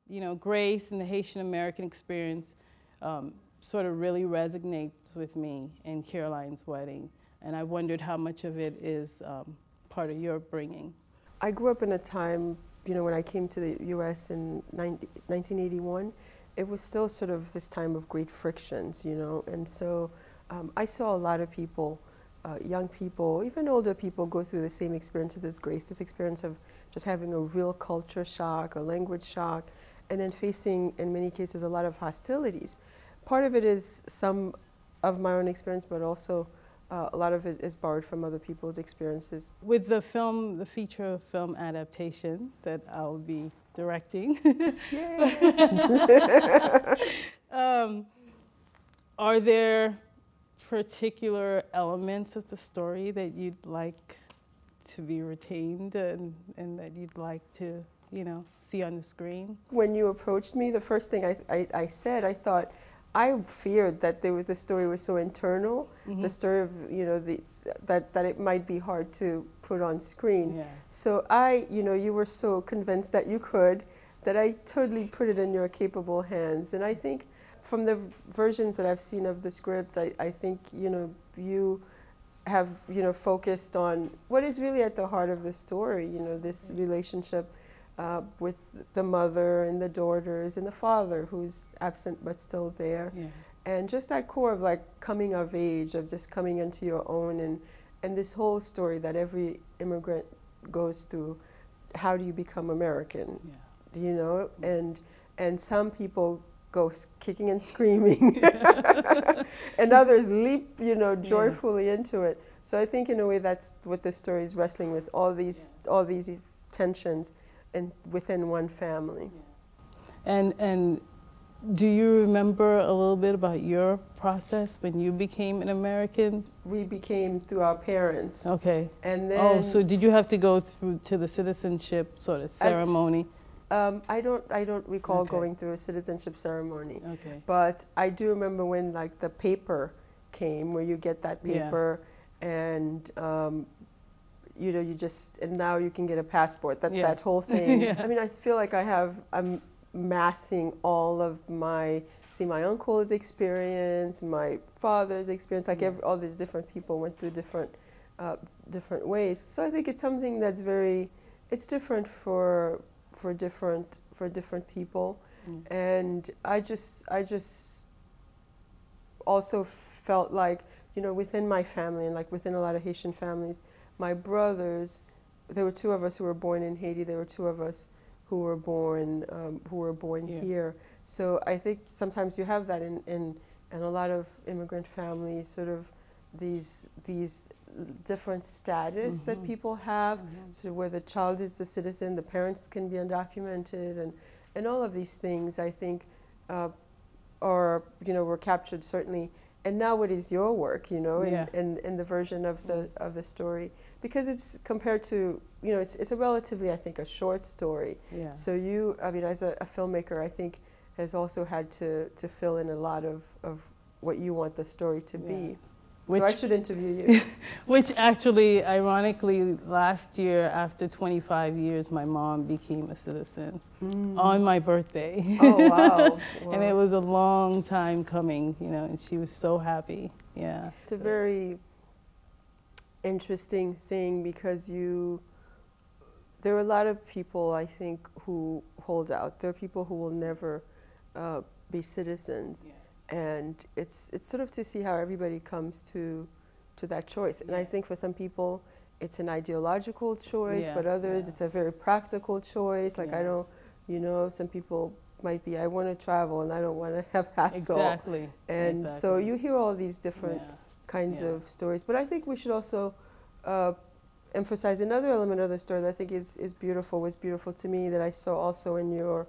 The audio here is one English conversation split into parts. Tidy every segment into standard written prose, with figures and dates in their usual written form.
you know, Grace and the Haitian-American experience sort of really resonates with me in Caroline's wedding. And I wondered how much of it is part of your bringing. I grew up in a time, you know, when I came to the U.S. in 1981, it was still sort of this time of great frictions, you know, and so I saw a lot of people, young people, even older people, go through the same experiences as Grace, this experience of just having a real culture shock, a language shock, and then facing, in many cases, a lot of hostilities. Part of it is some of my own experience, but also a lot of it is borrowed from other people's experiences. With the film, the feature film adaptation that I'll be directing, are there particular elements of the story that you'd like to be retained and that you'd like to, you know, see on the screen? When you approached me, the first thing I said, I thought, I feared that the story was so internal, the story of, you know, that it might be hard to put on screen. Yeah. So you know, you were so convinced that you could, that I totally put it in your capable hands. And I think from the versions that I've seen of the script, I think, you know, you have, you know, focused on what is really at the heart of the story, you know, this relationship with the mother and the daughters and the father who's absent but still there. Yeah. And just that core of like coming of age, of just coming into your own, and this whole story that every immigrant goes through. How do you become American? Yeah. You know, and some people go kicking and screaming and others leap, you know, joyfully into it. So I think in a way that's what the story is wrestling with, all these tensions and within one family. And do you remember a little bit about your process when you became an American? We became through our parents. Okay. And then, oh, so did you have to go through to the citizenship sort of ceremony? I don't recall going through a citizenship ceremony. Okay. But I do remember when like the paper came, where you get that paper, and you know, and now you can get a passport. That whole thing. I mean, I feel like I'm massing all of my uncle's experience, my father's experience. Like all these different people went through different ways. So I think it's something that's it's different for different people, and I just also felt like, you know, within my family and like within a lot of Haitian families, my brothers, there were two of us who were born in Haiti. There were two of us who were born here. So I think sometimes you have that in a lot of immigrant families, sort of these different status that people have, so where the child is the citizen, the parents can be undocumented, and all of these things, I think, are, you know, were captured certainly. And now what is your work, you know, in the version of the story, because it's compared to, you know, it's a relatively, I think, a short story. Yeah. So you, I mean, as a filmmaker, I think, has also had to fill in a lot of what you want the story to be. So I should interview you. Which actually, ironically, last year, after 25 years, my mom became a citizen on my birthday. Oh, wow. And it was a long time coming, you know, and she was so happy. Yeah. It's a very interesting thing because there are a lot of people, I think, who hold out. There are people who will never be citizens. Yeah. And it's sort of to see how everybody comes to that choice. And I think for some people, it's an ideological choice, but others, it's a very practical choice. Like I don't, you know, some people might be, I want to travel and I don't want to have hassle. Exactly. And so you hear all these different kinds of stories. But I think we should also emphasize another element of the story that I think was beautiful to me, that I saw also in your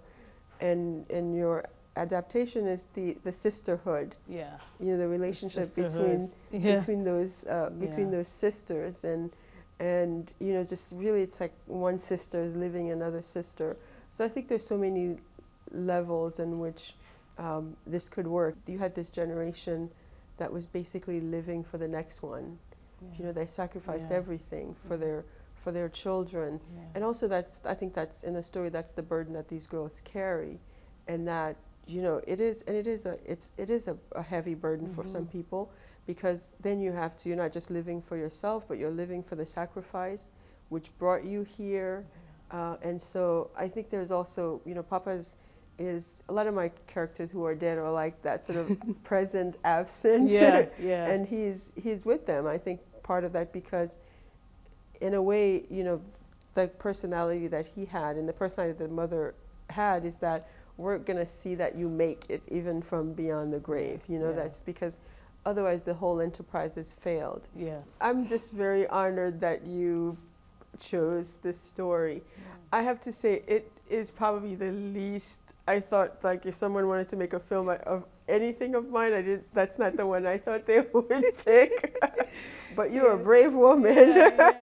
adaptation, is the sisterhood. Yeah. You know, the relationship between those sisters, and you know, just really, it's like one sister is living another sister. So I think there's so many levels in which this could work. You had this generation that was basically living for the next one. You know, they sacrificed everything for for their children. Yeah. And also I think that's in the story, that's the burden that these girls carry, and that, you know, it is a heavy burden for some people, because then you're not just living for yourself, but you're living for the sacrifice which brought you here. And so I think there's also, you know, Papa's is a lot of my characters who are dead are like that sort of present absent. Yeah, yeah. And he's with them. I think part of that because, in a way, you know, the personality that he had and the personality that the mother had is that we're going to see that you make it even from beyond the grave. You know, that's because otherwise the whole enterprise has failed. Yeah. I'm just very honored that you chose this story. I have to say, it is probably the least. I thought, like, if someone wanted to make a film of anything of mine, that's not the one I thought they would pick. But you're a brave woman.